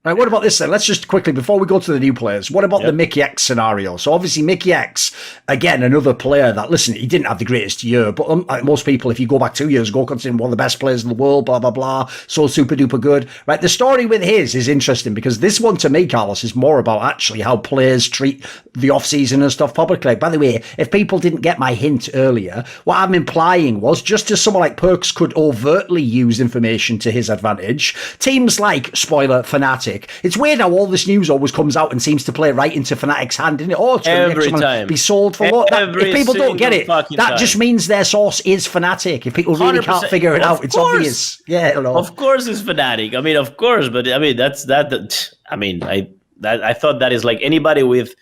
Right, what about this then? Let's just quickly, before we go to the new players, what about the Mikyx scenario? So obviously Mikyx, again, another player that, listen, he didn't have the greatest year, but like most people, if you go back 2 years ago, consider him one of the best players in the world, blah, blah, blah, so super duper good. Right, the story with his is interesting because this one to me, Carlos, is more about actually how players treat the off-season and stuff publicly. By the way, if people didn't get my hint earlier, what I'm implying was just as someone like Perks could overtly use information to his advantage, teams like, spoiler, Fnatic, it's weird how all this news always comes out and seems to play right into Fnatic's hand, isn't it? Oh, it's going to be sold for what? If people don't get it, that just means their source is Fnatic. If people really can't figure it out, it's obvious. Yeah, I don't know. Of course it's Fnatic. I mean, of course, but I mean, that's that. I mean, I thought that is like anybody with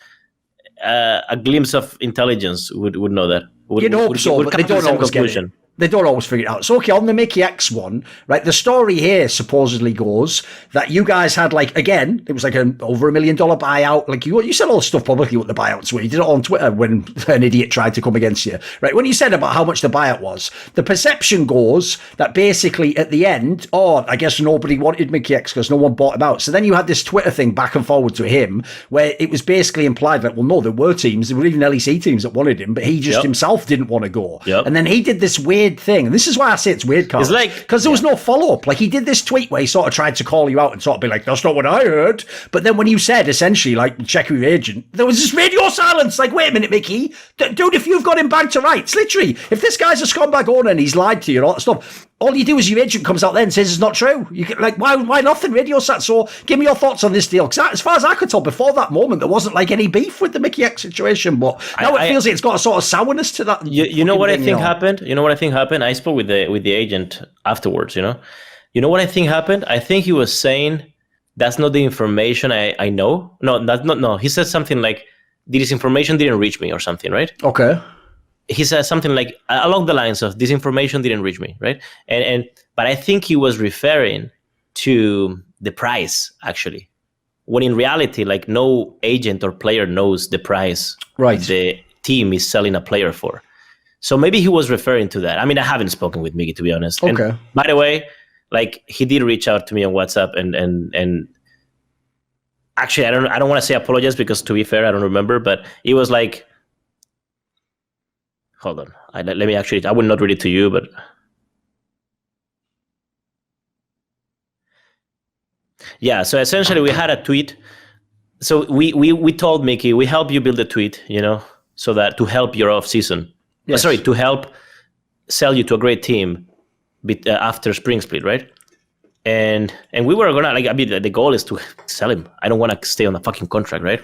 a glimpse of intelligence would know that. You'd hope so, but they don't always get it. They don't always figure it out. So, okay, on the Mikyx one, right, the story here supposedly goes that you guys had, like, again, it was like over $1 million buyout. Like, you said all the stuff publicly what the buyouts were. You did it on Twitter when an idiot tried to come against you, right? When you said about how much the buyout was, the perception goes that basically at the end, I guess nobody wanted Mikyx because no one bought him out. So then you had this Twitter thing back and forward to him where it was basically implied that, well, no, there were teams, there were even LEC teams that wanted him, but he just himself didn't want to go. And then he did this weird thing, and this is why I say it's weird, Carl. It's like, because there was no follow-up. Like, he did this tweet where he sort of tried to call you out and sort of be like, that's not what I heard. But then when you said, essentially, like, check with your agent, there was this radio silence. Like, wait a minute, Mickey. Dude, if you've got him back to rights, literally, if this guy's a scumbag owner and he's lied to you and all that stuff, all you do is your agent comes out there and says it's not true. You can, like, why nothing? Radio sat. So give me your thoughts on this deal. Because as far as I could tell, before that moment, there wasn't like any beef with the Mikyx situation. But now it feels like it's got a sort of sourness to that. You know what I think happened? You know what I think happened? I spoke with the agent afterwards. You know what I think happened? I think he was saying that's not the information I know. No, that's not. No, he said something like this information didn't reach me or something, right? Okay. He said something like along the lines of this information didn't reach me, right? But I think he was referring to the price actually, when in reality, like no agent or player knows the price the team is selling a player for. So maybe he was referring to that. I mean, I haven't spoken with Mickey, to be honest. Okay. And by the way, like he did reach out to me on WhatsApp and actually I don't want to say apologize because to be fair, I don't remember, but it was like, hold on. Let me actually, I will not read it to you, but yeah, so essentially we had a tweet. So we told Mickey, we help you build a tweet, so that to help your off season. Yes. Sorry, to help sell you to a great team after spring split, right? And we were gonna, like, I mean, the goal is to sell him. I don't want to stay on a fucking contract, right?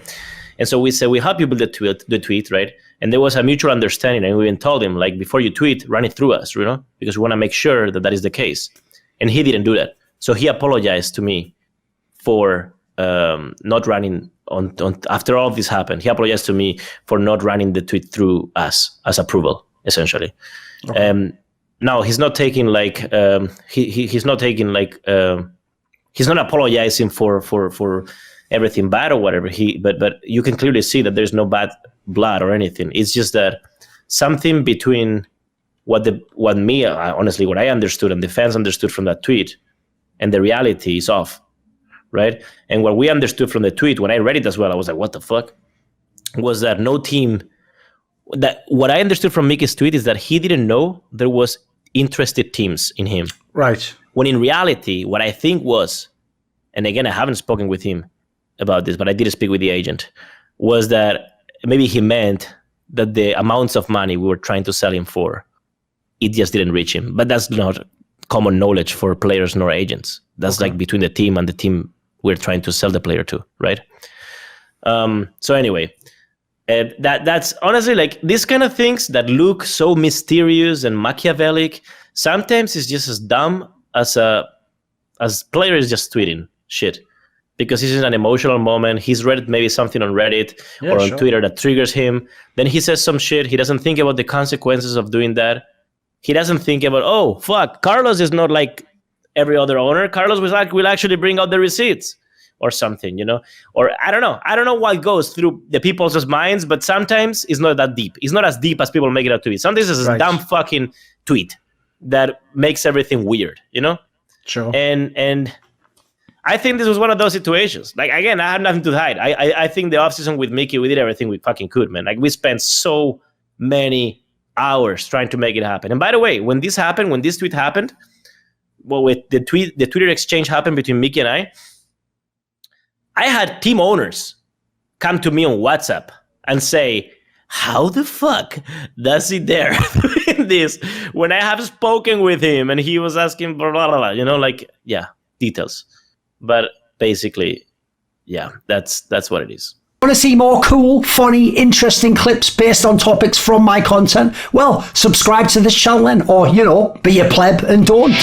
And so we said, we help you build the tweet, right? And there was a mutual understanding, and we even told him, like, before you tweet, run it through us, because we want to make sure that is the case. And he didn't do that. So he apologized to me for not running on after all of this happened. He apologized to me for not running the tweet through us as approval, essentially. Okay. Now he's not taking like he's not taking like he's not apologizing for everything bad or whatever. But you can clearly see that there's no bad blood or anything. It's just that something between what I understood and the fans understood from that tweet and the reality is off, right? And what we understood from the tweet, when I read it as well, I was like, what the fuck? Was that no team... That what I understood from Mickey's tweet is that he didn't know there was interested teams in him. Right. When in reality, what I think was, and again, I haven't spoken with him about this, but I did speak with the agent, was that maybe he meant that the amounts of money we were trying to sell him for, it just didn't reach him. But that's not common knowledge for players nor agents. That's like between the team and the team we're trying to sell the player to, right? So anyway, that's honestly like these kind of things that look so mysterious and Machiavellic. Sometimes it's just as dumb as player is just tweeting shit because this is an emotional moment. He's read maybe something on Reddit or on Twitter that triggers him. Then he says some shit. He doesn't think about the consequences of doing that. He doesn't think about, oh, fuck, Carlos is not like every other owner. Carlos will actually bring out the receipts or something, Or I don't know. I don't know what goes through the people's minds, but sometimes it's not that deep. It's not as deep as people make it out to be. Sometimes it's a dumb fucking tweet that makes everything weird, Sure. And I think this was one of those situations. Like, again, I had nothing to hide. I think the offseason with Mikyx, we did everything we fucking could, man. Like, we spent so many hours trying to make it happen. And by the way, when this tweet happened, well, with the Twitter exchange happened between Mikyx and I had team owners come to me on WhatsApp and say, how the fuck does he dare doing this when I have spoken with him and he was asking blah, blah, blah, you know, like, yeah, details. But basically, yeah, that's what it is. Want to see more cool, funny, interesting clips based on topics from my content? Well, subscribe to this channel then, or, you know, be a pleb and don't.